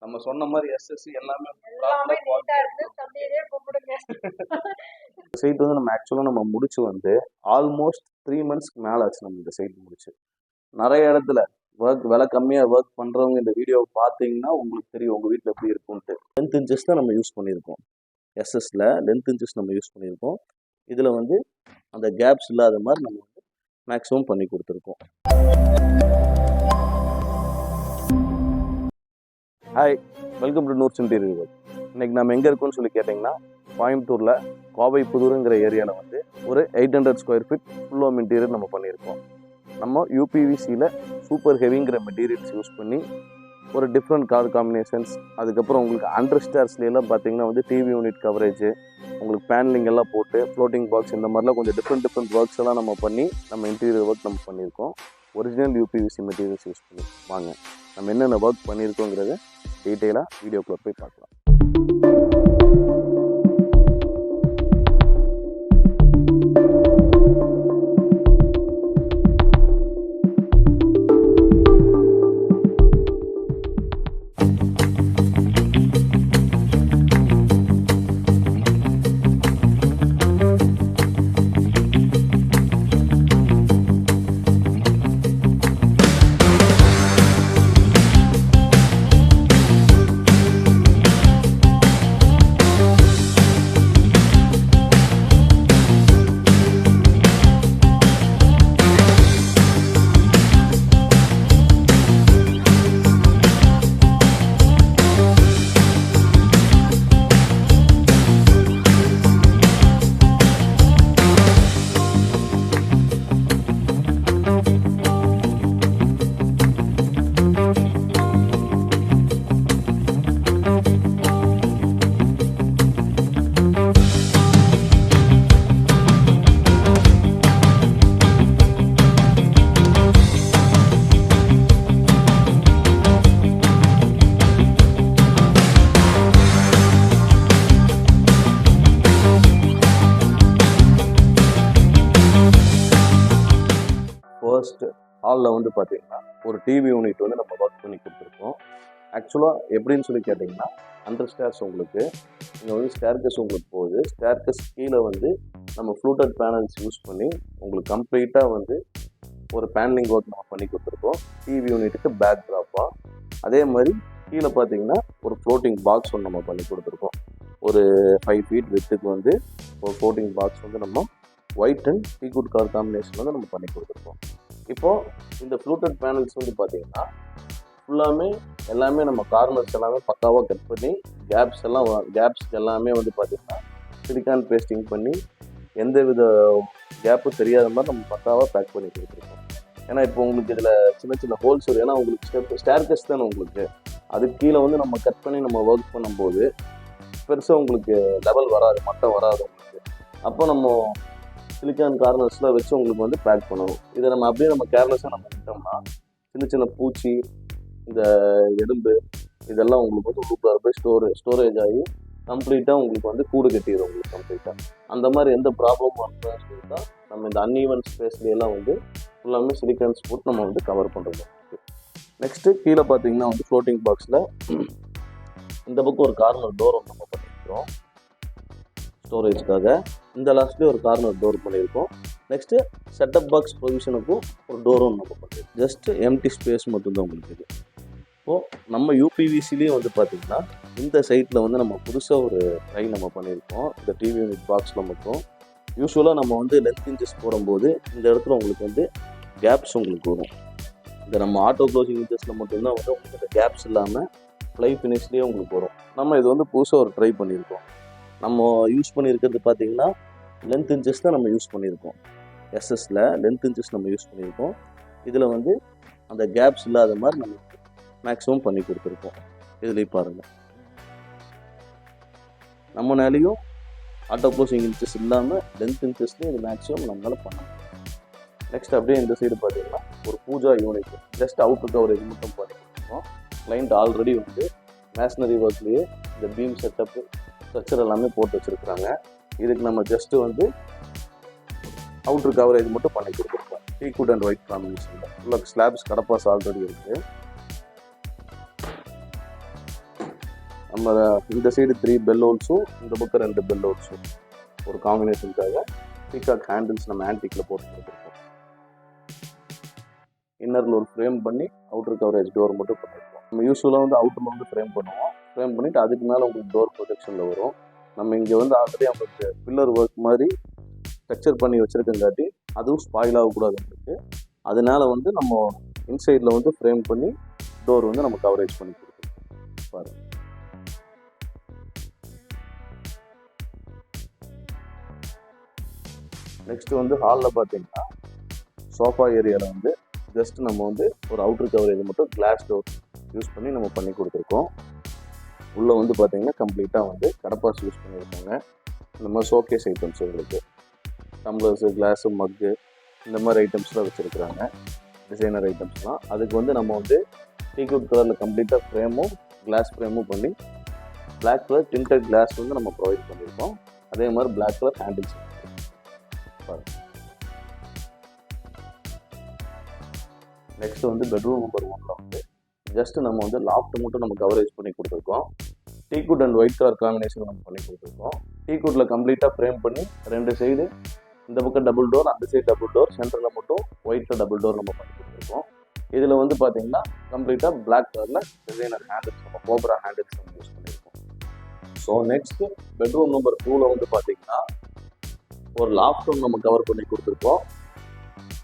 நம்ம சொன்ன மாதிரி எஸ்எஸ்சி எல்லாமே சைட் வந்து நம்ம ஆக்சுவலாக நம்ம முடிச்சு வந்து ஆல்மோஸ்ட் 3 monthsக்கு மேலே ஆச்சு நம்ம இந்த சைட் முடிச்சு. நிறைய இடத்துல விலை கம்மியாக ஒர்க் பண்ணுறவங்க இந்த வீடியோவை பார்த்தீங்கன்னா உங்களுக்கு தெரியும் உங்கள் வீட்டில் எப்படி இருக்கும்ன்ட்டு. லென்த் இன்ச்சஸ் தான் நம்ம யூஸ் பண்ணியிருக்கோம். எஸ்எஸ்ல லென்த் இன்ச்சஸ் நம்ம யூஸ் பண்ணியிருக்கோம். இதில் வந்து அந்த கேப்ஸ் இல்லாத மாதிரி நம்ம வந்து மேக்ஸிமம் பண்ணி கொடுத்துருக்கோம். Hi, welcome to Noor's interior work. இன்னைக்கு நம்ம எங்கே இருக்கோம்னு சொல்லி கேட்டிங்கன்னா கோயம்புத்தூரில் கோவைப்புதூருங்கிற ஏரியாவில் வந்து ஒரு 800 square feet full home interior நம்ம பண்ணியிருக்கோம். நம்ம யூபிவிசியில் சூப்பர் ஹெவிங்கிற மெட்டீரியல்ஸ் யூஸ் பண்ணி ஒரு டிஃப்ரெண்ட் கலர் காம்பினேஷன்ஸ், அதுக்கப்புறம் உங்களுக்கு அண்டர் ஸ்டேர்ஸ்லாம் பார்த்தீங்கன்னா வந்து டிவி யூனிட் கவரேஜ், உங்களுக்கு பேனலிங் எல்லாம் போட்டு ஃப்ளோட்டிங் பாக்ஸ், இந்த மாதிரிலாம் கொஞ்சம் டிஃப்ரெண்ட் ஒர்க்ஸ் எல்லாம் நம்ம பண்ணி நம்ம இன்டீரியர் ஒர்க் நம்ம பண்ணியிருக்கோம். ஒரிஜினல் யூபிவிசி மெட்டீரியல்ஸ் யூஸ் பண்ணி. வாங்க நம்ம என்னென்ன ஒர்க் பண்ணியிருக்கோங்கிறத டீட்டெயிலாக வீடியோக்குள்ளே போய் பார்க்கலாம். ஃபர்ஸ்ட் ஹாலில் வந்து பார்த்தீங்கன்னா ஒரு டிவி யூனிட் வந்து நம்ம ஒர்க் பண்ணி கொடுத்துருக்கோம். ஆக்சுவலாக எப்படின்னு சொல்லி கேட்டிங்கன்னா அண்டர் ஸ்டேர்ஸ் உங்களுக்கு இங்கே வந்து ஸ்டேர்கஸ் உங்களுக்கு போகுது. ஸ்டேர்கஸ் கீழே வந்து நம்ம ஃப்ளூட்டட் பேனல்ஸ் யூஸ் பண்ணி உங்களுக்கு கம்ப்ளீட்டாக வந்து ஒரு பேனலிங் ஒர்க் நம்ம பண்ணி கொடுத்துருக்கோம். டிவி யூனிட்டுக்கு பேக் ட்ராப்பாக. அதே மாதிரி கீழே பார்த்தீங்கன்னா ஒரு ஃப்ளோட்டிங் பாக்ஸ் ஒன்று நம்ம பண்ணி கொடுத்துருக்கோம். ஒரு 5 feet வித்துக்கு வந்து ஒரு ஃப்ளோட்டிங் பாக்ஸ் வந்து நம்ம white and teakwood colour combination வந்து நம்ம பண்ணி கொடுத்துருக்கோம். இப்போது இந்த ஃப்ளூட்டட் பேனல்ஸ் வந்து பார்த்தீங்கன்னா எல்லாமே நம்ம கார்னர்ஸ் எல்லாமே பக்காவாக கட் பண்ணி கேப்ஸ்க்கு எல்லாமே வந்து பார்த்தீங்கன்னா சிலிக்கான் பேஸ்டிங் பண்ணி எந்த வித கேப்பும் தெரியாத மாதிரி நம்ம பக்காவாக பேக் பண்ணி கொடுத்துருக்கோம். ஏன்னா இப்போ உங்களுக்கு இதில் சின்ன ஹோல்ஸ் வரும். ஏன்னா உங்களுக்கு ஸ்டேர்கஸ் தானே உங்களுக்கு, அதுக்கு கீழே வந்து நம்ம கட் பண்ணி நம்ம ஒர்க் பண்ணும்போது பெருசாக உங்களுக்கு லெவல் வராது, மட்டம் வராது உங்களுக்கு. அப்போ நம்ம சிலிக்கான் கார்னர்ஸில் வச்சு உங்களுக்கு வந்து பேக் பண்ணணும். இதை நம்ம அப்படியே நம்ம கேர்லெஸ்ஸாக நம்ம விட்டோம்னா சின்ன பூச்சி, இந்த எறும்பு இதெல்லாம் உங்களுக்கு வந்து உள்ளுக்குள்ள போய் ஸ்டோரேஜ் ஆகி கம்ப்ளீட்டாக உங்களுக்கு வந்து கூடு கட்டிடும் உங்களுக்கு கம்ப்ளீட்டாக. அந்த மாதிரி எந்த ப்ராப்ளமும் வரணும்னு சொல்லிட்டா நம்ம இந்த அன்ஈவன் ஸ்பேஸ்லாம் வந்து ஃபுல்லாமே சிலிக்கான்ஸ் போட்டு நம்ம வந்து கவர் பண்ணுறது. நெக்ஸ்ட்டு கீழே பார்த்தீங்கன்னா வந்து ஃப்ளோட்டிங் பாக்ஸில் இந்த பக்கம் ஒரு கார்னர் டோர் நம்ம பண்ணியிருக்கிறோம் ஸ்டோரேஜ்க்காக. இந்த லாஸ்ட்லேயே ஒரு கார்னர் டோர் பண்ணியிருக்கோம். நெக்ஸ்ட்டு செட்டப் பாக்ஸ் ப்ரொவிஷனுக்கும் ஒரு டோரும் நம்ம பண்ணியிருக்கோம். ஜஸ்ட்டு எம்டி ஸ்பேஸ் மட்டும்தான் உங்களுக்கு இது. இப்போது நம்ம யூபிவிசிலேயே வந்து பார்த்திங்கன்னா இந்த சைட்டில் வந்து நம்ம புதுசாக ஒரு ட்ரை நம்ம பண்ணியிருக்கோம். இந்த டிவி யூனிட் பாக்ஸில் மட்டும் யூஸ்வலாக நம்ம வந்து லென்த் இன்ச்சஸ் போடும்போது இந்த இடத்துல உங்களுக்கு வந்து கேப்ஸ் உங்களுக்கு வரும். இந்த நம்ம ஆட்டோ க்ளோசிங் இன்ச்சஸில் மட்டும்தான் வந்து உங்களுக்கு இந்த கேப்ஸ் இல்லாமல் ஃப்ளை ஃபினிஷ்லேயே உங்களுக்கு வரும். நம்ம இது வந்து புதுசாக ஒரு ட்ரை பண்ணியிருக்கோம். நம்ம யூஸ் பண்ணியிருக்கிறது பார்த்திங்கன்னா லென்த் இன்ச்சஸ் தான் நம்ம யூஸ் பண்ணியிருக்கோம். எஸ்எஸ்ல லென்த் இன்ச்சஸ் நம்ம யூஸ் பண்ணியிருக்கோம். இதில் வந்து அந்த கேப்ஸ் இல்லாத மாதிரி நம்ம மேக்ஸிமம் பண்ணி கொடுத்துருக்கோம். இதுலேயும் பாருங்கள், நம்மளாலையும் ஆட்டோ க்ளோசிங் இன்ச்சஸ் இல்லாமல் லென்த் இன்ச்சஸ்லேயும் இது மேக்ஸிமம் நம்மளால் பண்ணணும். நெக்ஸ்ட் அப்படியே இந்த சைடு பார்த்தீங்கன்னா ஒரு puja unit just outer coverage மட்டும் பண்ணி கொடுத்துருக்கோம். கிளைண்ட் ஆல்ரெடி வந்து மேஷனரி ஒர்க்லேயே இந்த பீம் செட்டப்பு ஸ்ட்ரக்சர் எல்லாமே போட்டு வச்சுருக்குறாங்க. இதுக்கு நம்ம ஜஸ்ட்டு வந்து அவுட்டர் கவரேஜ் மட்டும் பண்ணி கொடுத்துருக்கோம். டீக்குட் அண்ட் ஒயிட் காம்பினேஷனில் உள்ள ஸ்லாப்ஸ் கடப்பாஸ் ஆல்ரெடி இருக்குது. நம்ம இந்த சைடு 3 பெல் ஹோல்ஸும் இந்த பக்கம் 2 பெல் ஹோல்ஸும் ஒரு காம்பினேஷனுக்காக பீகாக் ஹேண்டில்ஸ் நம்ம ஆன்டிக்கில் போட்டு கொடுத்துருக்கோம். இன்னரில் ஒரு ஃப்ரேம் பண்ணி அவுட்டர் கவரேஜ் டோர் மட்டும் பண்ணியிருக்கோம். நம்ம யூஸ்வலாக வந்து அவுட்டரில் வந்து ஃப்ரேம் பண்ணுவோம். ஃப்ரேம் பண்ணிவிட்டு அதுக்கு மேலே உங்களுக்கு டோர் ப்ரொடெக்ஷனில் வரும். நம்ம இங்கே வந்து ஆல்ரெடி அவங்களுக்கு பில்லர் ஒர்க் மாதிரி ஸ்ட்ரக்சர் பண்ணி வச்சுருக்கங்காட்டி அதுவும் ஸ்பாயில் ஆகக்கூடாது உங்களுக்கு. அதனால வந்து நம்ம இன்சைடில் வந்து ஃப்ரேம் பண்ணி டோர் வந்து நம்ம கவரேஜ் பண்ணி கொடுத்துருக்கோம். பாருங்கள். நெக்ஸ்ட்டு வந்து ஹாலில் பார்த்தீங்கன்னா சோஃபா ஏரியாவில் வந்து ஜஸ்ட் நம்ம வந்து ஒரு அவுட்டர் கவரேஜ் மட்டும் கிளாஸ் டோர் யூஸ் பண்ணி நம்ம பண்ணி கொடுத்துருக்கோம். உள்ளே வந்து பார்த்தீங்கன்னா கம்ப்ளீட்டாக வந்து கடப்பாஸ் யூஸ் பண்ணியிருக்காங்க. இந்த மாதிரி ஷோகேஸ் ஐட்டம்ஸ் உங்களுக்கு டம்ளர்ஸு, கிளாஸு, மக்கு இந்த மாதிரி ஐட்டம்ஸ்லாம் வச்சுருக்குறாங்க. டிசைனர் ஐட்டம்ஸ்லாம். அதுக்கு வந்து நம்ம வந்து டீக்வுட் கலரில் கம்ப்ளீட்டாக ஃப்ரேமும் கிளாஸ் ஃப்ரேமும் பண்ணி பிளாக் கலர் டிண்டட் கிளாஸ் வந்து நம்ம ப்ரொவைட் பண்ணியிருக்கோம். அதே மாதிரி பிளாக் கலர் ஹேண்டில்ஸ் பாருங்கள். நெக்ஸ்ட் வந்து பெட்ரூம் நம்பர் 1ல் வந்து ஜஸ்ட் நம்ம வந்து லாஃப்ட் மட்டும் நம்ம கவரேஜ் பண்ணி கொடுத்துருக்கோம். Teakwood and white colour combination நம்ம பண்ணி கொடுத்துருக்கோம். டீக்வுட்டில் கம்ப்ளீட்டாக ஃப்ரேம் பண்ணி 2 சைடு இந்த பக்கம் டபுள் டோர், அந்த சைடு டபுள் டோர், சென்டரில் மட்டும் ஒயிட்டில் டபுள் டோர் நம்ம பண்ணி கொடுத்துருக்கோம். இதில் வந்து பார்த்தீங்கன்னா கம்ப்ளீட்டாக பிளாக் கலரில் டிசைனர் ஹேண்டில்ஸ் நம்ம கோப்ரா ஹேண்டில்ஸ் நம்ம யூஸ் பண்ணியிருக்கோம். ஸோ நெக்ஸ்ட் பெட்ரூம் நம்பர் 2ல் வந்து பார்த்தீங்கன்னா ஒரு லாஃப்ட் ரூம் நம்ம கவர் பண்ணி கொடுத்துருக்கோம்.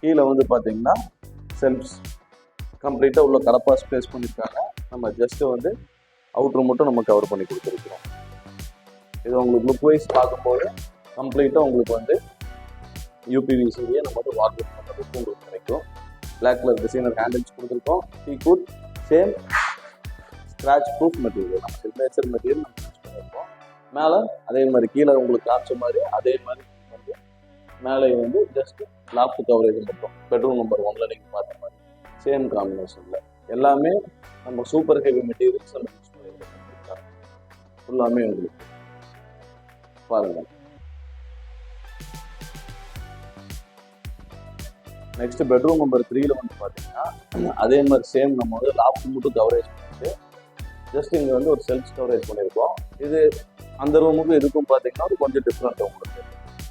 கீழே வந்து பார்த்தீங்கன்னா செல்ஃப்ஸ் கம்ப்ளீட்டாக உள்ள கடப்பா ஸ்பேஸ் பண்ணியிருக்காங்க. நம்ம ஜஸ்ட்டு வந்து அவுட்ரு மட்டும் நம்ம கவர் பண்ணி கொடுத்துருக்குறோம். இது உங்களுக்கு லுக் வைஸ் பார்க்கும்போது கம்ப்ளீட்டாக உங்களுக்கு வந்து யூபிவிசிலேயே நம்ம வந்து வாட்டர் பண்ணுறதுக்கு உங்களுக்கு கிடைக்கும். பிளாக் கலர் டிசைனர் ஹேண்டில்ஸ் கொடுத்துருக்கோம். Teakwood same scratch proof material நம்ம சிக்னேச்சர் மெட்டீரியல் நம்ம யூஸ் பண்ணியிருக்கோம். மேலே அதே மாதிரி கீழே உங்களுக்கு காமிச்ச மாதிரி அதே மாதிரி வந்து மேலே வந்து ஜஸ்ட் லாஃப்ட் கவரேஜ் மட்டும் பெட்ரூம் நம்பர் 1ல் நீங்கள் பார்த்த மாதிரி சேம் காம்பினேஷனில் எல்லாமே நம்ம சூப்பர் ஹெவி மெட்டீரியல்ஸ் நம்ம யூஸ் பண்ணியிருக்கோம். ஃபுல்லாமே உங்களுக்கு பாருங்கள். நெக்ஸ்ட் பெட்ரூம் நம்பர் 3ல் வந்து பார்த்தீங்கன்னா அதே மாதிரி சேம் நம்ம வந்து லாஃப்ட் மட்டும் கவரேஜ் பண்ணிட்டு ஜஸ்ட் இங்கே வந்து ஒரு செல்ஃப் கவரேஜ் பண்ணியிருக்கோம். இது அந்த ரூமுக்கும் இதுக்கும் பார்த்தீங்கன்னா ஒரு கொஞ்சம் டிஃப்ரெண்ட் உங்களுக்கு.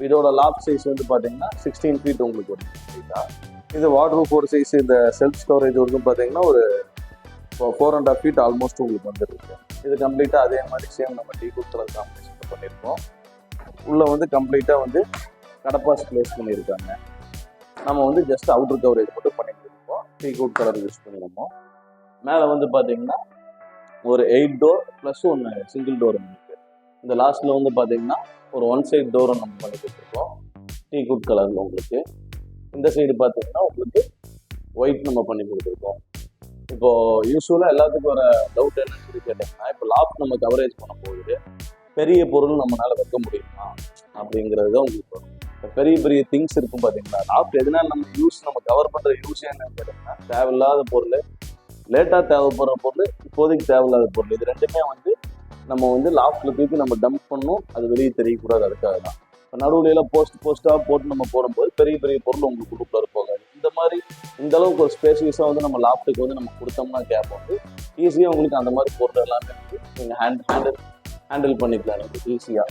இதோட லாஃப்ட் சைஸ் வந்து பார்த்தீங்கன்னா 16 ஃபீட் உங்களுக்கு வரும் கம்ப்ளீட்டாக. இது வார்ட்ரூப் ஒரு சைஸ் இந்த செல்ஃப் கவரேஜ் வரைக்கும் பார்த்தீங்கன்னா ஒரு 4.5 ஃபீட் ஆல்மோஸ்ட் உங்களுக்கு வந்துருக்கு. இது கம்ப்ளீட்டாக அதே மாதிரி சேம் நம்ம டீக்வுட் கலர் காம்பினேஷன் பண்ணியிருக்கோம். உள்ளே வந்து கம்ப்ளீட்டாக வந்து கடப்பாஸ் பிளேஸ் பண்ணியிருக்காங்க. நம்ம வந்து ஜஸ்ட் அவுட்டர் கவரேஜ் மட்டும் பண்ணி கொடுப்போம். டீக்வுட் கலர் யூஸ் பண்ணிடுவோம். மேலே வந்து பார்த்தீங்கன்னா ஒரு 8 டோர் ப்ளஸ் 1 சிங்கிள் டோர் இருக்குது. இந்த லாஸ்ட்டில் வந்து பார்த்தீங்கன்னா ஒரு 1 சைட் டோரை நம்ம பண்ணி கொடுத்துருக்கோம் டீக்வுட் கலரில் உங்களுக்கு. இந்த சைடு பார்த்தீங்கன்னா உங்களுக்கு ஒயிட் நம்ம பண்ணி கொடுத்துருக்கோம். இப்போது யூஸ்வலாக எல்லாத்துக்கும் ஒரு டவுட் என்னன்னு சொல்லி கேட்டிங்கன்னா, இப்போ லாஃப்ட் நம்ம கவரேஜ் பண்ண போகுது, பெரிய பொருள் நம்மளால் வைக்க முடியுமா அப்படிங்கிறது தான் உங்களுக்கு வரும். பெரிய பெரிய திங்ஸ் இருக்கும் பார்த்தீங்களா, லாஃப்ட் எதனால நம்ம கவர் பண்ணுற யூஸ் என்னன்னு கேட்டிங்கன்னா, தேவையில்லாத பொருள், லேட்டாக தேவைப்படுற பொருள், இப்போதைக்கு தேவையில்லாத பொருள், இது ரெண்டுமே வந்து நம்ம வந்து லாஃப்ட்டில் தூக்கி நம்ம டம்ப் பண்ணணும். அது வெளியே தெரியக்கூடாது. அதுக்காக தான் இப்போ நடுவுலையெல்லாம் போஸ்ட்டாக போட்டு நம்ம போடும்போது பெரிய பெரிய பொருள் உங்களுக்கு குழுக்குள்ள போகாது. இந்த அளவுக்கு ஒரு ஸ்பேசியஸாக வந்து நம்ம லாஃப்ட்டுக்கு வந்து நம்ம கொடுத்தோம்னா கேப் வந்து ஈஸியாக உங்களுக்கு அந்த மாதிரி பொருள் எல்லாமே வந்து நீங்கள் ஹேண்டில் பண்ணிக்கலாம். எனக்கு ஈஸியாக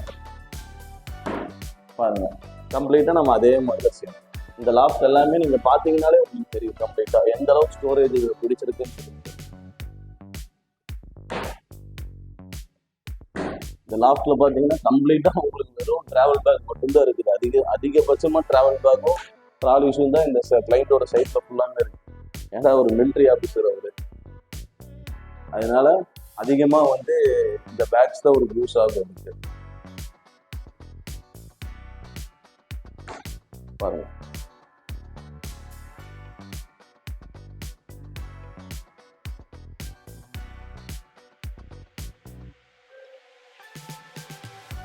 பாருங்கள். கம்ப்ளீட்டாக நம்ம அதே மாதிரி தான் செய்யணும். இந்த லாஃப்ட் எல்லாமே நீங்கள் பார்த்தீங்கன்னாலே உங்களுக்கு தெரியும் கம்ப்ளீட்டாக எந்த அளவுக்கு ஸ்டோரேஜ் பிடிச்சிருக்குன்னு சொல்லிட்டு. இந்த லாஃப்ட்டில் பார்த்தீங்கன்னா கம்ப்ளீட்டாக உங்களுக்கு வெறும் ட்ராவல் பேக் மட்டும்தான் இருக்குது. அதிகபட்சமாக ட்ராவல் பேக்கும் ட்ராவல் இஷ்யூ தான் இந்த கிளைண்ட்டோட சைட்டில் ஃபுல்லாமே இருக்குது. ஏன்னா ஒரு மிலிட்ரி ஆஃபீஸர் அவர், அதனால அதிகமாக வந்து இந்த பேக்ஸ் தான் ஒரு யூஸ் ஆகும் எனக்கு. பாருங்க.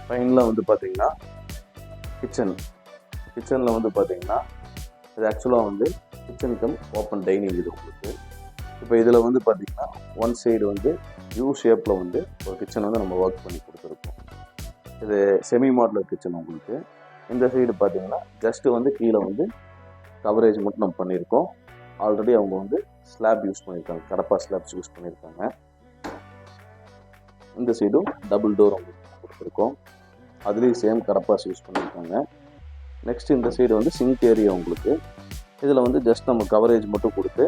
ஃபைனலாக வந்து பார்த்தீங்கன்னா கிச்சனில் வந்து பார்த்தீங்கன்னா இது ஆக்சுவலாக வந்து கிச்சன் கம் ஓப்பன் டைனிங் இது உங்களுக்கு. இப்போ இதில் வந்து பார்த்தீங்கன்னா 1 சைடு வந்து யூ ஷேப்பில் வந்து ஒரு கிச்சன் வந்து நம்ம ஒர்க் பண்ணி கொடுத்துருக்கோம். இது செமி மாடுலர் கிச்சன் உங்களுக்கு. இந்த சைடு பார்த்தீங்கன்னா ஜஸ்ட்டு வந்து கீழே வந்து கவரேஜ் மட்டும் நம்ம பண்ணியிருக்கோம். ஆல்ரெடி அவங்க வந்து ஸ்லாப் யூஸ் பண்ணியிருக்காங்க, கடப்பா ஸ்லாப்ஸ் யூஸ் பண்ணியிருக்காங்க. இந்த சைடும் டபுள் டோர் உங்களுக்கு கொடுத்துருக்கோம். அதுலேயும் சேம் கரப்பாஸ் யூஸ் பண்ணியிருக்காங்க. நெக்ஸ்ட் இந்த சைடு வந்து சிங்க் ஏரியா உங்களுக்கு. இதில் வந்து ஜஸ்ட் நம்ம கவரேஜ் மட்டும் கொடுத்து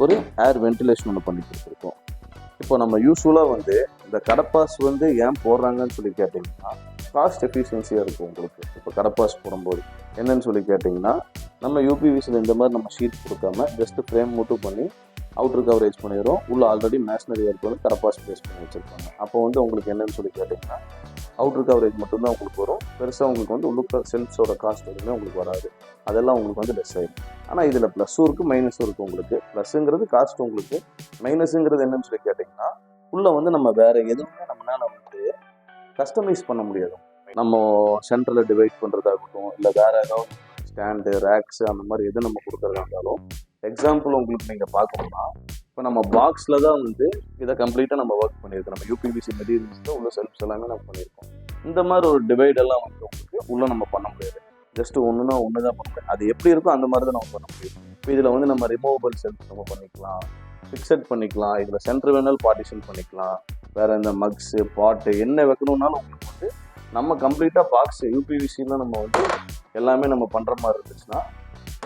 ஒரு ஏர் வென்டிலேஷன் ஒன்று பண்ணி கொடுத்துருக்கோம். இப்போ நம்ம யூஸ்வலாக வந்து இந்த கடப்பாஸ் வந்து ஏன் போடுறாங்கன்னு சொல்லி கேட்டிங்கன்னா காஸ்ட் எஃபிஷியன்சியாக இருக்கும் உங்களுக்கு. இப்போ கடப்பாஸ் போடும்போது என்னன்னு சொல்லி கேட்டிங்கன்னா நம்ம யூபிவிசியில் இந்த மாதிரி நம்ம ஷீட் கொடுக்காம ஜஸ்ட்டு ஃப்ரேம் மட்டும் பண்ணி அவுட்ரு கவரேஜ் பண்ணிடுறோம். உள்ள ஆல்ரெடி மேஷனரி ஒர்க் வந்து கடப்பாஸ் ப்ளேஸ் பண்ணி வச்சுருப்பாங்க. அப்போ வந்து உங்களுக்கு என்னன்னு சொல்லி கேட்டிங்கன்னா அவுட்ரு கவரேஜ் மட்டும்தான் உங்களுக்கு வரும். பெருசாக உங்களுக்கு வந்து உள்ளுக்க செல்ஃப்ஸோட காஸ்ட் எதுவுமே உங்களுக்கு வராது. அதெல்லாம் உங்களுக்கு வந்து லெஸ் ஆகிடும். ஆனால் இதில் ப்ளஸ்ஸும் இருக்குது மைனஸும் இருக்குது உங்களுக்கு. ப்ளஸ்ஸுங்கிறது காஸ்ட் உங்களுக்கு, மைனஸுங்கிறது என்னன்னு சொல்லி கேட்டிங்கன்னா உள்ளே வந்து நம்ம வேறு எதுவுமே நம்மளால் வந்து கஸ்டமைஸ் பண்ண முடியாது. நம்ம சென்டரில் டிவைட் பண்ணுறதாகட்டும், இல்லை வேறு ஏதாவது ஸ்டாண்டு ரேக்ஸு அந்த மாதிரி எது நம்ம கொடுக்குறதா இருந்தாலும், எக்ஸாம்பிள் உங்களுக்கு நீங்கள் பார்க்கணும்னா இப்போ நம்ம பாக்ஸில் தான் வந்து இதை கம்ப்ளீட்டாக நம்ம ஒர்க் பண்ணியிருக்கோம். நம்ம யூபிவிசி மெட்டீரியல்ஸில் உள்ள செல்ஃப்ஸ் எல்லாமே நம்ம பண்ணியிருக்கோம். இந்த மாதிரி ஒரு டிவைடெல்லாம் வந்து உங்களுக்கு உள்ளே நம்ம பண்ண முடியாது. ஜஸ்ட்டு ஒன்றுனா ஒன்று தான் பண்ண முடியும். அது எப்படி இருக்கோ அந்த மாதிரி தான் நம்ம பண்ண முடியும். இப்போ இதில் வந்து நம்ம ரிமூவபிள் செல்ஃப்ஸ் நம்ம பண்ணிக்கலாம், ஃபிக்ஸட் பண்ணிக்கலாம், இதில் சென்டர் வேணாலும் பார்ட்டிஷன் பண்ணிக்கலாம். வேறு இந்த மக்ஸு பாட்டு என்ன வைக்கணுன்னாலும் உங்களுக்கு வந்து நம்ம கம்ப்ளீட்டாக பாக்ஸ் யூபிவிசியில் நம்ம வந்து எல்லாமே நம்ம பண்ணுற மாதிரி இருந்துச்சுன்னா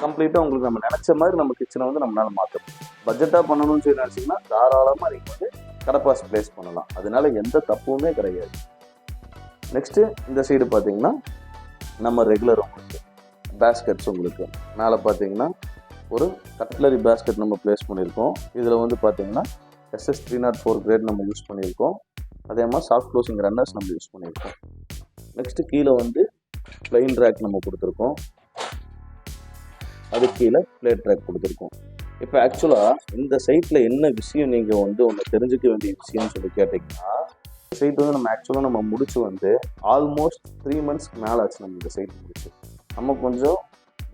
கம்ப்ளீட்டாக உங்களுக்கு நம்ம நினச்ச மாதிரி நம்ம கிச்சனை வந்து நம்மளால் மாற்ற முடியும். பட்ஜெட்டாக பண்ணணும்னு சொல்லி நினச்சிங்கன்னா தாராளமாக நீங்கள் வந்து கடப்பாஸ் ப்ளேஸ் பண்ணலாம். அதனால எந்த தப்புமே கிடையாது. நெக்ஸ்ட்டு இந்த சைடு பார்த்தீங்கன்னா நம்ம ரெகுலர் உங்களுக்கு பேஸ்கெட்ஸ் உங்களுக்கு மேலே பார்த்தீங்கன்னா ஒரு கட்லரி பேஸ்கெட் நம்ம ப்ளேஸ் பண்ணியிருக்கோம். இதில் வந்து பார்த்தீங்கன்னா SS 304 கிரேட் நம்ம யூஸ் பண்ணியிருக்கோம். அதே மாதிரி சாஃப்ட் க்ளோசிங் ரன்னர்ஸ் நம்ம யூஸ் பண்ணியிருக்கோம். நெக்ஸ்ட்டு கீழே வந்து பிளைன் ரேக் நம்ம கொடுத்துருக்கோம். அது கீழே பிளேட் ரேக் கொடுத்துருக்கோம். இப்போ ஆக்சுவலாக இந்த சைட்டில் என்ன விஷயம் நீங்கள் வந்து ஒன்று தெரிஞ்சுக்க வேண்டிய விஷயம்னு சொல்லி கேட்டிங்கன்னா, இந்த சைட் வந்து நம்ம ஆக்சுவலாக நம்ம முடிச்சு வந்து ஆல்மோஸ்ட் 3 மந்த்ஸ்க்கு மேலே ஆச்சு நம்ம இந்த சைட் முடிச்சு. நம்ம கொஞ்சம்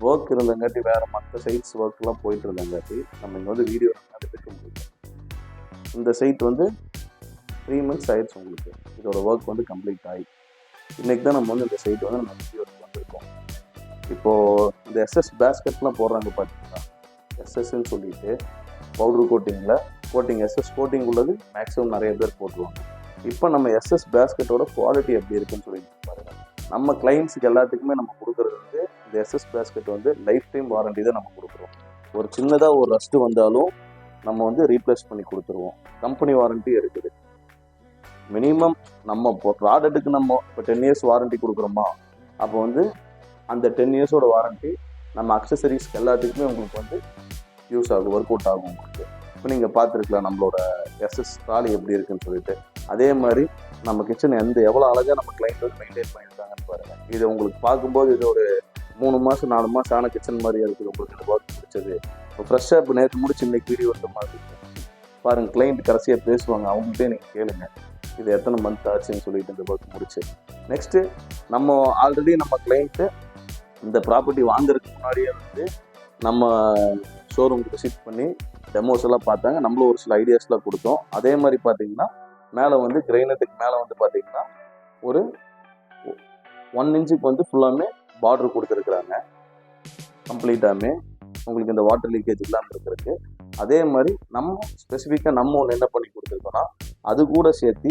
ஒர்க் இருந்தங்காட்டி வேறு மற்ற சைட்ஸ் ஒர்க்லாம் போயிட்டு இருந்தங்காட்டி நம்ம இங்கே வந்து வீடியோ எடுக்க முடியும். இந்த சைட் வந்து 3 மந்த்ஸ் ஆயிடுச்சு உங்களுக்கு. இதோட ஒர்க் வந்து கம்ப்ளீட் ஆகி இன்றைக்கி தான் நம்ம வந்து இந்த சைட் வந்து நம்ம வீடியோ வந்திருக்கோம். இப்போது இந்த SS பேஸ்கெட்லாம் போடுறாங்க பார்த்தீங்களா, எஸ்எஸ்ன்னு சொல்லிட்டு பவுட்ரு கோட்டிங் SS கோட்டிங் உள்ளது மேக்ஸிமம் நிறைய பேர் போட்டுருவாங்க. இப்போ நம்ம SS பேஸ்கெட்டோட குவாலிட்டி எப்படி இருக்குன்னு சொல்லிட்டு பாருங்கள். நம்ம கிளைண்ட்ஸுக்கு எல்லாத்துக்குமே நம்ம கொடுக்குறது வந்து இந்த SS பேஸ்கெட் வந்து லைஃப் டைம் வாரண்டி தான் நம்ம கொடுக்குறோம். ஒரு சின்னதாக ஒரு ரஸ்ட்டு வந்தாலும் நம்ம வந்து ரீப்ளேஸ் பண்ணி கொடுத்துருவோம். கம்பெனி வாரண்ட்டி இருக்குது. மினிமம் நம்ம இப்போ ப்ராடக்ட்டுக்கு நம்ம இப்போ 10 இயர்ஸ் வாரண்ட்டி கொடுக்குறோமா, அப்போ வந்து அந்த 10 இயர்ஸோட வாரண்ட்டி நம்ம அக்சசரிஸ்க்கு எல்லாத்துக்குமே உங்களுக்கு வந்து யூஸ் ஆகும், ஒர்க் அவுட் ஆகும் உங்களுக்கு. இப்போ நீங்கள் பார்த்துருக்கலாம் நம்மளோட SS ட்ராலி எப்படி இருக்குன்னு சொல்லிட்டு. அதே மாதிரி நம்ம கிச்சன் எவ்வளோ அழகாக நம்ம கிளைண்ட் வந்து மெயின்டைன் பண்ணியிருக்காங்கன்னு பாருங்கள். இது உங்களுக்கு பார்க்கும்போது இது ஒரு 3 மாதம் 4 மாதம் ஆன கிச்சன் மாதிரியே இருக்குது. உங்களுக்கு இந்த ஒர்க் பிடிச்சது இப்போ ஃப்ரெஷ்ஷாக இப்போ நேற்று முடிச்சு இன்னைக்கு வீடியோ வந்த மாதிரி இருக்கும் பாருங்கள். கிளைண்ட் கடைசியாக பேசுவாங்க, அவங்கள்ட்டே நீங்கள் கேளுங்க இது எத்தனை மந்த் ஆச்சுன்னு சொல்லிட்டு இந்த ஒர்க் முடிச்சு. நெக்ஸ்ட்டு நம்ம ஆல்ரெடி நம்ம கிளைண்ட்டு இந்த ப்ராப்பர்ட்டி வாங்குறதுக்கு முன்னாடியே வந்து நம்ம ஷோரூமுக்கு விசிட் பண்ணி டெமோஸ் எல்லாம் பார்த்தாங்க. நம்மளும் ஒரு சில ஐடியாஸ்லாம் கொடுத்தோம். அதே மாதிரி பார்த்தீங்கன்னா மேலே வந்து கிரைனட்டுக்கு மேலே வந்து பார்த்தீங்கன்னா ஒரு 1 இன்ச்சுக்கு வந்து ஃபுல்லாமே பார்டர் கொடுத்துருக்குறாங்க கம்ப்ளீட்டாமே உங்களுக்கு இந்த வாட்டர் லீக்கேஜ் இல்லாமல் இருக்கிறதுக்கு. அதே மாதிரி நம்ம ஸ்பெசிஃபிக்காக நம்ம ஒன்று என்ன பண்ணி கொடுத்துருக்கோன்னா அது கூட சேர்த்து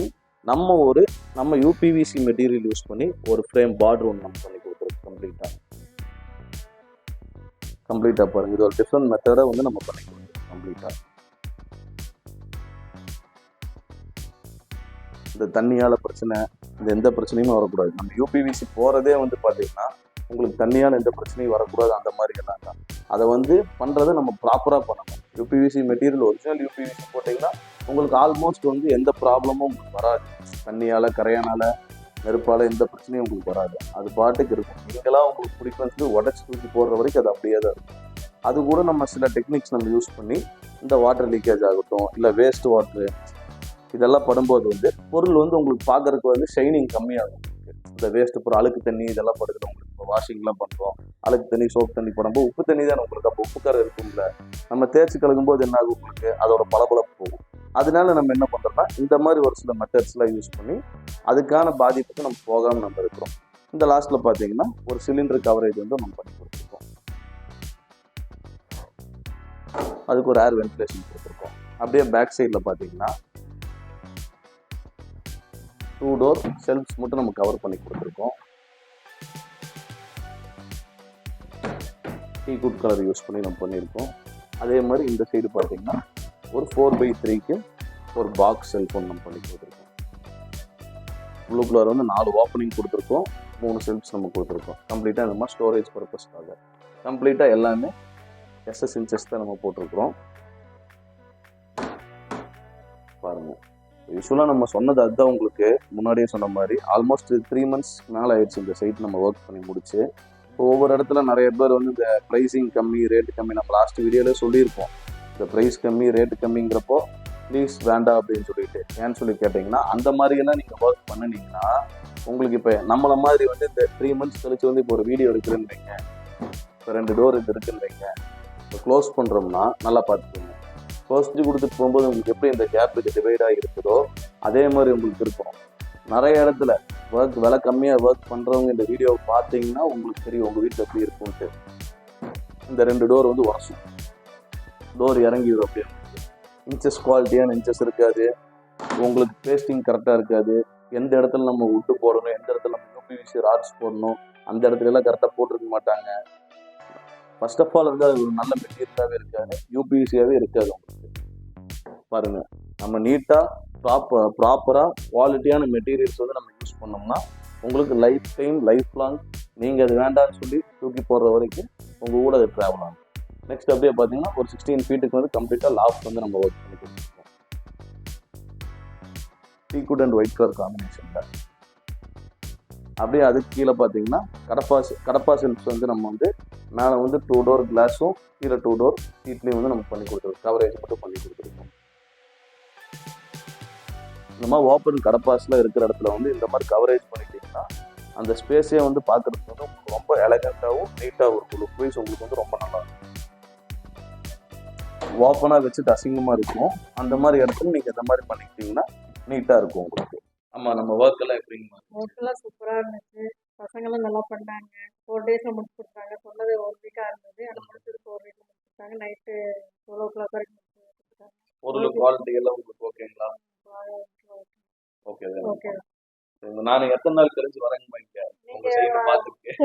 நம்ம யூபிவிசி மெட்டீரியல் யூஸ் பண்ணி ஒரு ஃப்ரேம் பார்டர் ஒன்று நம்ம பண்ணி கொடுத்துருக்கோம். கம்ப்ளீட்டாக பாருங்கள். இது ஒரு டிஃப்ரெண்ட் மெத்தடை வந்து நம்ம பண்ணி கொடுத்துருக்கோம் கம்ப்ளீட்டாக. இந்த தண்ணியால் பிரச்சனை, இந்த எந்த பிரச்சனையுமே வரக்கூடாது. நம்ம யூபிவிசி போகிறதே வந்து பார்த்தீங்கன்னா உங்களுக்கு தண்ணியால் எந்த பிரச்சனையும் வரக்கூடாது. அந்த மாதிரி எல்லாம் தான் அதை வந்து பண்ணுறதை நம்ம ப்ராப்பராக பண்ணணும். யூபிவிசி மெட்டீரியல் ஒரிஜினல் யூபிவிசி போட்டிங்கன்னா உங்களுக்கு ஆல்மோஸ்ட் வந்து எந்த ப்ராப்ளமும் உங்களுக்கு வராது. தண்ணியால் கரையானால் நெருப்பால் எந்த பிரச்சனையும் உங்களுக்கு வராது. அது பாட்டுக்கு இருக்கும். நீங்களாம் உங்களுக்கு ஃப்ரீக்வன்சி உடச்சி தூக்கி போடுற வரைக்கும் அது அப்படியே தான் இருக்கும். அது கூட நம்ம சில டெக்னிக்ஸ் நம்ம யூஸ் பண்ணி இந்த வாட்டர் லீக்கேஜ் ஆகட்டும், இல்லை வேஸ்ட் வாட்ரு இதெல்லாம் படும்போது வந்து பொருள் வந்து உங்களுக்கு பார்க்குறதுக்கு வந்து ஷைனிங் கம்மியாகும். இந்த வேஸ்ட்டு பொருள் அழுக்கு தண்ணி இதெல்லாம் படுறது உங்களுக்கு இப்போ வாஷிங்லாம் பண்ணுறோம். அழுக்கு தண்ணி சோப் தண்ணி படும்போது உப்பு தண்ணி தான் உங்களுக்கு அப்போ உப்புக்கார இருக்கும்ல, நம்ம தேய்ச்சி கழுகும்போது என்ன ஆகும் உங்களுக்கு அதோட பளபளப்பு போகும். அதனால நம்ம என்ன பண்ணுறோம்னா இந்த மாதிரி ஒரு சில மெத்தட்ஸ்லாம் யூஸ் பண்ணி அதுக்கான பாதிப்புக்கு நம்ம போகாமல் நம்ம இருக்கிறோம். இந்த லாஸ்ட்டில் பார்த்தீங்கன்னா ஒரு சிலிண்டர் கவரேஜ் வந்து நம்ம பண்ணி கொடுத்துருக்கோம். அதுக்கு ஒரு ஏர் வென்டிலேஷன் கொடுத்துருக்கோம். அப்படியே பேக் சைடில் பார்த்தீங்கன்னா 2 டோர் செல்ஃப்ஸ் மட்டும் நம்ம கவர் பண்ணி கொடுத்துருக்கோம். டீ குட் கலர் யூஸ் பண்ணி நம்ம பண்ணியிருக்கோம். அதே மாதிரி இந்த சைடு பார்த்தீங்கன்னா ஒரு 4x3க்கு ஒரு பாக்ஸ் செல்ஃபோன் நம்ம பண்ணி கொடுத்துருக்கோம். உள்ளுக்குள்ளார வந்து 4 ஓப்பனிங் கொடுத்துருக்கோம், 3 செல்ஃப்ஸ் நம்ம கொடுத்துருக்கோம். கம்ப்ளீட்டாக இந்த மாதிரி ஸ்டோரேஜ் பர்பஸ்க்காக கம்ப்ளீட்டாக எல்லாமே SS இன்ச்சஸ் தான் நம்ம போட்டிருக்கிறோம். பாருங்கள், யூஸ்வலாக நம்ம சொன்னது அதுதான். உங்களுக்கு முன்னாடியே சொன்ன மாதிரி ஆல்மோஸ்ட் 3 months மேலே ஆயிடுச்சு இந்த சைட் நம்ம ஒர்க் பண்ணி முடிச்சு. இப்போ ஒவ்வொரு இடத்துல நிறைய பேர் வந்து இந்த ப்ரைஸிங் கம்மி, ரேட்டு கம்மி, நம்ம லாஸ்ட் வீடியோவில் சொல்லியிருப்போம். இந்த ப்ரைஸ் கம்மி, ரேட்டு கம்மிங்கிறப்போ ப்ளீஸ் வேண்டாம் அப்படின்னு சொல்லிட்டு ஏன்னு சொல்லி கேட்டிங்கன்னா, அந்த மாதிரியெல்லாம் நீங்கள் ஒர்க் பண்ணினீங்கன்னா உங்களுக்கு இப்போ நம்மளை மாதிரி வந்து இந்த 3 months கழிச்சு வந்து இப்போ ஒரு வீடியோ இருக்குதுன்னு வைங்க, இப்போ 2 டோர் இது இருக்குன்னு வைங்க, இப்போ க்ளோஸ் பண்ணுறோம்னா நல்லா பார்த்துக்கோங்க. ஃபர்ஸ்ட்டு கொடுத்துட்டு போகும்போது உங்களுக்கு எப்படி இந்த கேப் இது டிவைடாக இருக்குதோ அதே மாதிரி உங்களுக்கு இருக்கணும். நிறைய இடத்துல ஒர்க் விலை கம்மியாக ஒர்க் பண்ணுறவங்க இந்த வீடியோவை பார்த்தீங்கன்னா உங்களுக்கு தெரியும் உங்கள் வீட்டில் எப்படி இருக்கும்ன்ட்டு. இந்த 2 டோர் வந்து உரசும், டோர் இறங்கிடும். அப்படியே இன்ச்சஸ் குவாலிட்டியான இன்ச்சஸ் இருக்காது, உங்களுக்கு பேஸ்டிங் கரெக்டாக இருக்காது. எந்த இடத்துல நம்ம உட்டு போடணும், எந்த இடத்துல நம்ம UPVC ராட்ஸ் போடணும், அந்த இடத்துல எல்லாம் கரெக்டாக போட்டிருக்க மாட்டாங்க. ஃபர்ஸ்ட் ஆஃப் ஆல் வந்து அது ஒரு நல்ல மெட்டீரியலாகவே இருக்காது, UPVCயாகவே இருக்காது. உங்களுக்கு பாருங்கள், நம்ம நீட்டாக ப்ராப்பராக குவாலிட்டியான மெட்டீரியல்ஸ் வந்து நம்ம யூஸ் பண்ணோம்னா உங்களுக்கு லைஃப் டைம், லைஃப் லாங் நீங்கள் அது வேண்டாம்னு சொல்லி தூக்கி போடுற வரைக்கும் உங்கள் கூட அது ட்ராவல் ஆகும். நெக்ஸ்ட் அப்படியே பார்த்தீங்கன்னா ஒரு 16 ஃபீட்டுக்கு வந்து கம்ப்ளீட்டாக லாஃப்ட் வந்து நம்ம ஒர்க் பண்ணி கொடுத்துருக்கோம். டீக்குட் அண்ட் ஒயிட் கலர் காம்பினேஷனில். அப்படியே அதுக்கு கீழே பார்த்தீங்கன்னா கடப்பா செல்ஃப்ஸ் வந்து நம்ம வந்து மேலே வந்து 2 டோர் கிளாஸும் கீழே 2 டோர் சீட்லேயும் வந்து நம்ம பண்ணி கொடுத்துருக்கோம். கவரேஜ் மட்டும் பண்ணி கொடுத்துருக்கோம். இந்த மாதிரி ஓப்பன் கடப்பாஸில் இருக்கிற இடத்துல வந்து இந்த மாதிரி கவரேஜ் பண்ணிட்டீங்கன்னா அந்த ஸ்பேஸே வந்து பார்க்குறதுக்கு வந்து உங்களுக்கு ரொம்ப எலகண்ட்டாகவும் நீட்டாகவும் இருக்கும். லுக் வைஸ் உங்களுக்கு வந்து ரொம்ப நல்லா இருக்கும். ஓப்பனாக வச்சுட்டு அசிங்கமாக இருக்கும், அந்த மாதிரி இடத்துல நீங்கள் இந்த மாதிரி பண்ணிக்கிட்டீங்கன்னா நீட்டாக இருக்கும் உங்களுக்கு. ஆமாம், நம்ம ஒர்க் எல்லாம் எப்படிங்க? ஒர்க்கெல்லாம் சூப்பராக இருந்துச்சு, பசங்களும் நல்லா பண்ணாங்க. 4 daysல முடிச்சு கொடுத்தாங்க. சொன்னது 1 வீக்காக இருந்தது, அதை முடிச்சது 4 வீக்கில் முடிச்சு கொடுத்தாங்க. நைட்டு 12 o'clock வரைக்கும் முடிச்சு கொடுத்தாங்க. பொருள் குவாலிட்டி எல்லாம் உங்களுக்கு ஓகேங்களா? Okay okay. நான் எத்தனை நாள் கழிச்சு வரேங்கம்மா இங்கே உங்க சைடு பார்த்துருக்கேன்?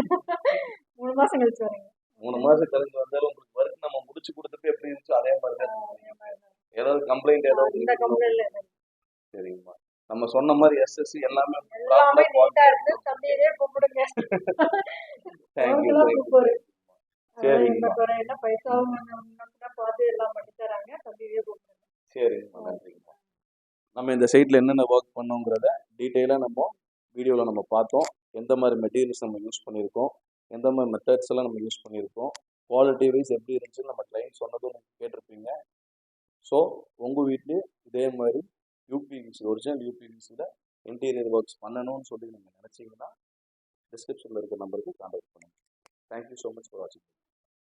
3 மாதம் கழிச்சு வரீங்க. 3 மாதம் கழிச்சு வந்தாலும் உங்களுக்கு ஒர்க் நம்ம முடிச்சு கொடுத்துட்டு எப்படி இருந்துச்சோ அதே மாதிரி தான். ஏதாவது கம்ப்ளைண்ட் ஏதாவது? இந்த கம்ப்ளைண்ட் இல்லை. சரிங்கம்மா, நம்ம சொன்ன மாதிரி SS எல்லாமே நீட்டா இருக்கு. தம்பியே கூப்பிடுங்க. சூப்பர். சரிங்க, என்ன பைசாவும் பார்த்து எல்லாம் பண்ணி தராங்க. தம்பியே கூப்பிடுங்க. சரிங்கம்மா, நன்றிங்கம்மா. நம்ம இந்த சைட்டில் என்னென்ன ஒர்க் பண்ணோங்கிறத டீட்டெயிலாக நம்ம வீடியோவில் நம்ம பார்த்தோம். எந்த மாதிரி மெட்டீரியல்ஸ் நம்ம யூஸ் பண்ணியிருக்கோம், எந்த மாதிரி மெத்தட்ஸ் எல்லாம் நம்ம யூஸ் பண்ணியிருக்கோம், குவாலிட்டி வைஸ் எப்படி இருந்துச்சுன்னு நம்ம கிளைண்ட் சொன்னதும் நீங்கள் கேட்டிருப்பீங்க. ஸோ உங்கள் வீட்லேயும் இதே மாதிரி UPVC, ஒரிஜினல் UPVCயில் இன்டீரியர் ஒர்க்ஸ் பண்ணணும்னு சொல்லி நீங்கள் நினச்சிங்கன்னா டிஸ்கிரிப்ஷனில் இருக்கிற நம்பருக்கு கான்டாக்ட் பண்ணுங்கள். தேங்க்யூ ஸோ மச் ஃபார் வாட்சிங்.